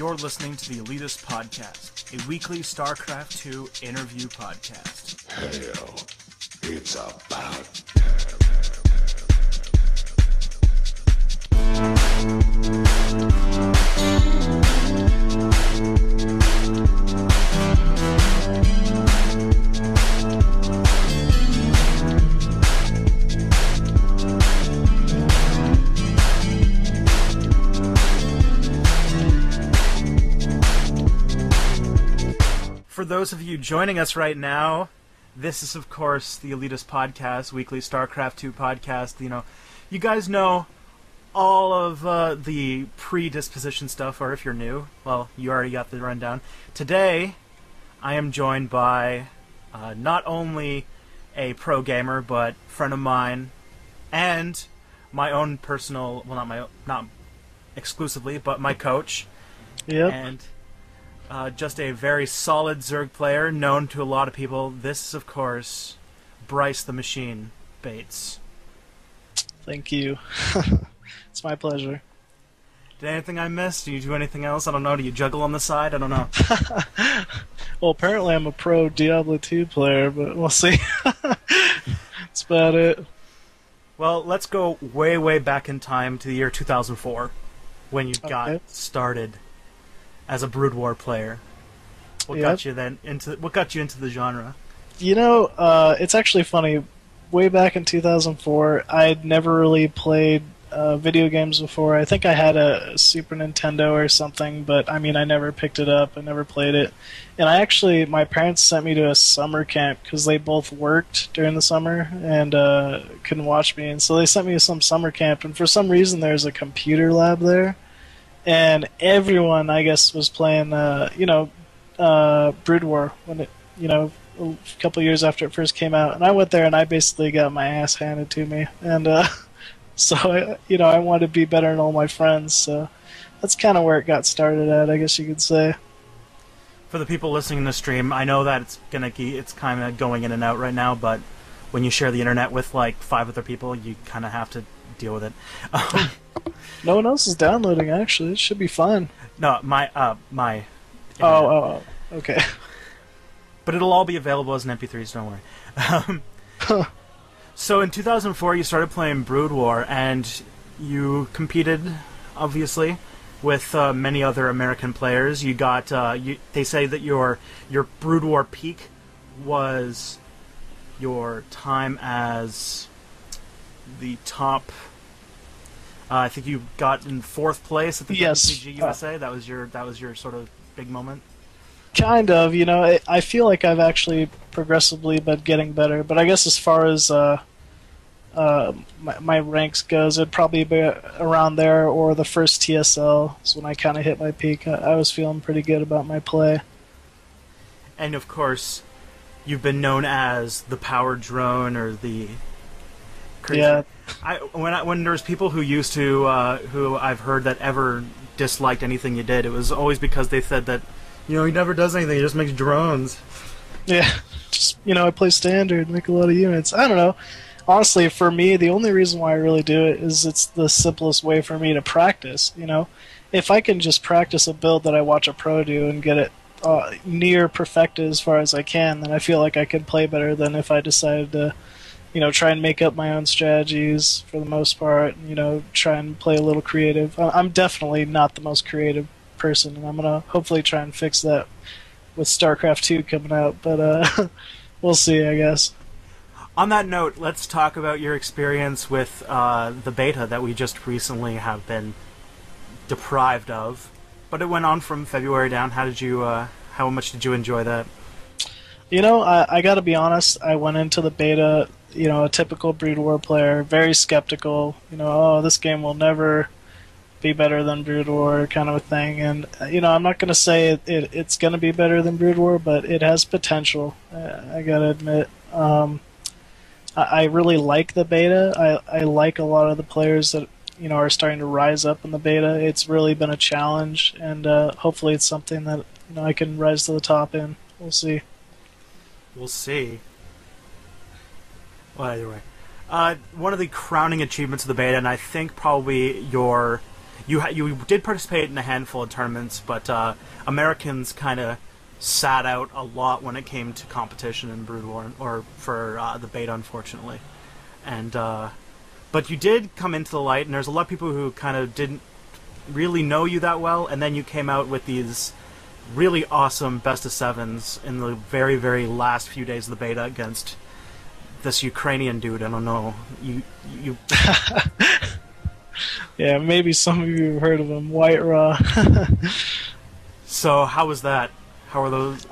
You're listening to the Elitists podcast, a weekly StarCraft 2 interview podcast. Hell, it's about For those of you joining us right now, this is, of course, the Elitist podcast, weekly StarCraft 2 podcast. You know, you guys know all of the predisposition stuff, or if you're new, well, you already got the rundown. Today, I am joined by not only a pro gamer, but friend of mine, and my own personal, well, not exclusively, but my coach. Yep. And just a very solid Zerg player, known to a lot of people. This is, of course, Bryce the Machine Bates. Thank you. It's my pleasure. Did anything I missed? Do you do anything else? I don't know. Do you juggle on the side? I don't know. Well, apparently I'm a pro Diablo 2 player, but we'll see. That's about it. Well, let's go way, way back in time to the year 2004, when you got Okay. started as a Brood War player. What Yep. got you into the genre? You know, it's actually funny. Way back in 2004, I'd never really played video games before. I think I had a Super Nintendo or something, but I mean, I never picked it up. I never played it. And my parents sent me to a summer camp because they both worked during the summer and couldn't watch me. And so they sent me to some summer camp, and for some reason there's a computer lab there. And everyone, I guess, was playing, Brood War when it, a couple years after it first came out. And I went there and I basically got my ass handed to me. And so, I wanted to be better than all my friends. So that's kind of where it got started at, I guess you could say. For the people listening to the stream, I know that it's kind of going in and out right now, but when you share the internet with like 5 other people, you kind of have to deal with it. No one else is downloading, actually. It should be fine. No, my Oh, okay. But it'll all be available as an MP3s, don't worry. So in 2004, you started playing Brood War, and you competed, obviously, with many other American players. You got, they say that your Brood War peak was your time as the top. I think you got in 4th place at the WCG USA. That was your sort of big moment. Kind of, I feel like I've actually progressively been getting better, but I guess as far as my ranks goes, it'd probably be around there, or the first TSL is when I kind of hit my peak. I was feeling pretty good about my play. And of course, you've been known as the power drone, or the crazy. Yeah. When there's people who used to, who I've heard that ever disliked anything you did, it was always because they said that, he never does anything, he just makes drones. Yeah, just, I play standard, make a lot of units. I don't know. Honestly, for me, the only reason why I really do it is it's the simplest way for me to practice, If I can just practice a build that I watch a pro do and get it near perfected as far as I can, then I feel like I can play better than if I decided to try and make up my own strategies for the most part, try and play a little creative. I'm definitely not the most creative person, and I'm going to hopefully try and fix that with StarCraft 2 coming out, but we'll see, I guess. On that note, let's talk about your experience with the beta that we just recently have been deprived of. But it went on from February down. How much did you enjoy that? I got to be honest, I went into the beta, a typical Brood War player, very skeptical, this game will never be better than Brood War kind of a thing. And, I'm not going to say it's going to be better than Brood War, but it has potential, I got to admit. I really like the beta. I like a lot of the players that, are starting to rise up in the beta. It's really been a challenge, and hopefully it's something that, I can rise to the top in. We'll see. We'll see. Well, either way. One of the crowning achievements of the beta, and I think probably you did participate in a handful of tournaments, but Americans kind of sat out a lot when it came to competition in Brood War, or for the beta, unfortunately. And but you did come into the light, and there's a lot of people who kind of didn't really know you that well, and then you came out with these really awesome best of sevens in the very, very last few days of the beta against this Ukrainian dude. I don't know. You. Yeah, maybe some of you have heard of him, White Raw. So how was that? How were those?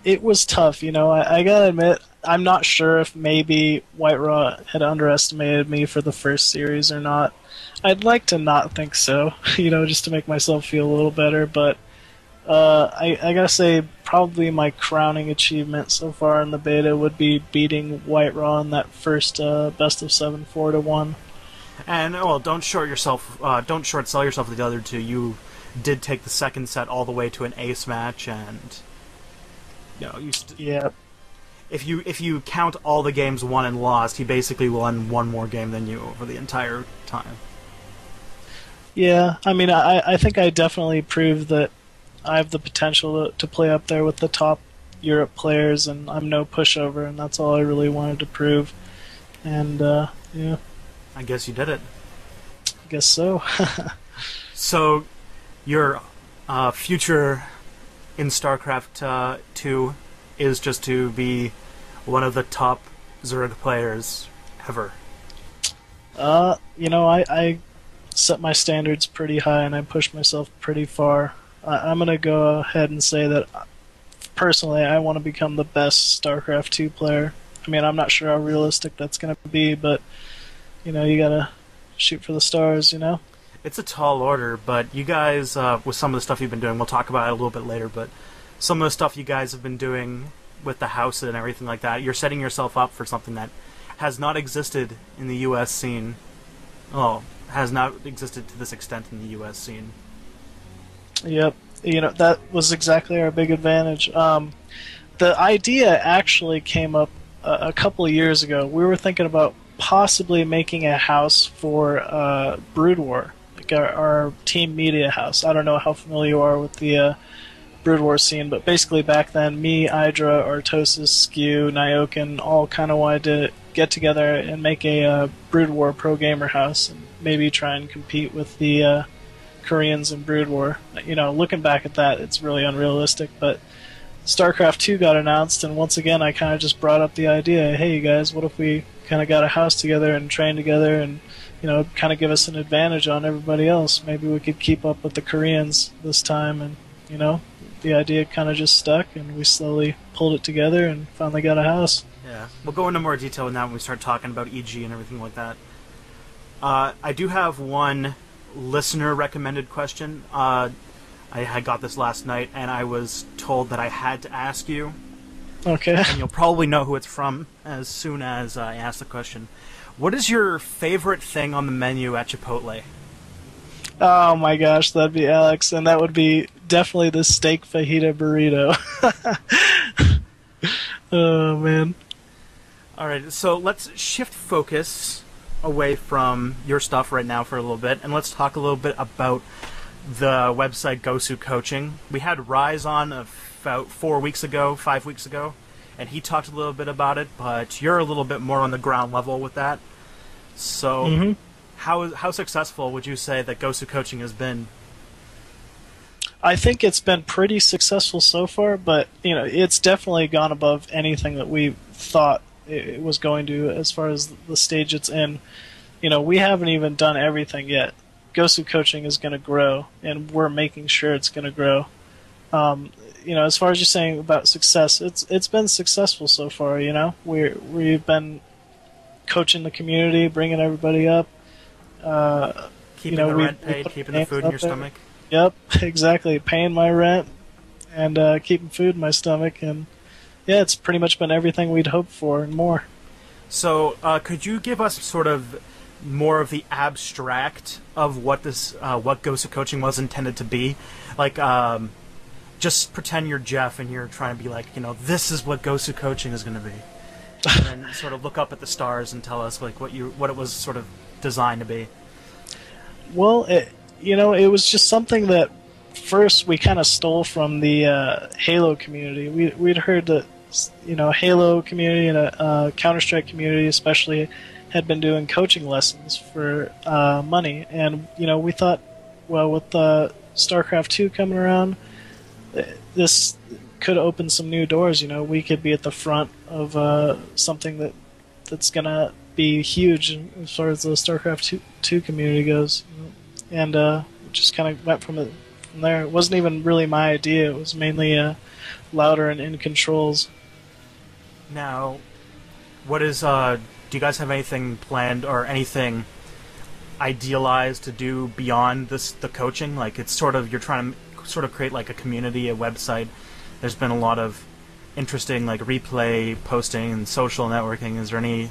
It was tough, you know. I gotta admit, I'm not sure if maybe White Raw had underestimated me for the first series or not. I'd like to not think so, you know, just to make myself feel a little better, but I gotta say, probably my crowning achievement so far in the beta would be beating White Raw in that first best of 7 4-1. And well, don't short sell yourself to the other two. You did take the second set all the way to an ace match, and you know yeah. If you count all the games won and lost, he basically won one more game than you over the entire time. Yeah, I mean, I think I definitely proved that I have the potential to play up there with the top Europe players, and I'm no pushover, and that's all I really wanted to prove. And yeah. I guess you did it. I guess so. So, your future in StarCraft 2 is just to be one of the top Zerg players ever. You know, I set my standards pretty high, and I pushed myself pretty far. I'm going to go ahead and say that, personally, I want to become the best StarCraft 2 player. I mean, I'm not sure how realistic that's going to be, but, you know, you got to shoot for the stars, you know? It's a tall order, but you guys, with some of the stuff you've been doing, we'll talk about it a little bit later, but some of the stuff you guys have been doing with the house and everything like that, you're setting yourself up for something that has not existed in the U.S. scene. Oh, has not existed to this extent in the U.S. scene. Yep. You know, that was exactly our big advantage. The idea actually came up a couple of years ago. We were thinking about possibly making a house for Brood War, like our team media house. I don't know how familiar you are with the Brood War scene, but basically back then, me, Idra, Artosis, Skew, Nyokin all kind of wanted to get together and make a Brood War pro gamer house, and maybe try and compete with the Koreans in Brood War. You know, looking back at that, it's really unrealistic, but StarCraft 2 got announced, and once again I kind of just brought up the idea, hey you guys, what if we kind of got a house together and train together, and you know, kind of give us an advantage on everybody else. Maybe we could keep up with the Koreans this time, and you know, the idea kind of just stuck, and we slowly pulled it together and finally got a house. Yeah, we'll go into more detail on that when we start talking about EG and everything like that. I do have one listener recommended question. I had got this last night, and I was told that I had to ask you. Okay. And you'll probably know who it's from as soon as I ask the question. What is your favorite thing on the menu at Chipotle? Oh my gosh, that'd be Alex, and that would be definitely the steak fajita burrito. Oh man. Alright, so let's shift focus away from your stuff right now for a little bit, and let's talk a little bit about the website Gosu Coaching. We had Rise on about 5 weeks ago, and he talked a little bit about it, but you're a little bit more on the ground level with that. So, how successful would you say that Gosu Coaching has been? I think it's been pretty successful so far, but you know, it's definitely gone above anything that we thought it was going to as far as the stage it's in. You know, we haven't even done everything yet. Gosu Coaching is going to grow, and we're making sure it's going to grow. You know, as far as you're saying about success, it's been successful so far. You know, we've been coaching the community, bringing everybody up. Keeping you know, the rent paid, keeping the food in your stomach. Yep, exactly. Paying my rent and keeping food in my stomach, and yeah, it's pretty much been everything we'd hoped for and more. So, could you give us sort of more of the abstract of what this, what Gosu Coaching was intended to be? Like, just pretend you're Jeff and you're trying to be like, you know, this is what Gosu Coaching is going to be, and then sort of look up at the stars and tell us like what it was sort of designed to be. Well, it was just something that first we kind of stole from the Halo community. We'd heard that Halo community and Counter-Strike community especially had been doing coaching lessons for money, and we thought, well, with StarCraft 2 coming around, this could open some new doors. We could be at the front of something that's gonna be huge as far as the StarCraft 2 community goes, and just kind of went from there. It wasn't even really my idea. It was mainly Louder and In Controls. Now, what is do you guys have anything planned or anything idealized to do beyond the coaching? Like, it's sort of, you're trying to sort of create like a community, a website. There's been a lot of interesting like replay posting and social networking. Is there any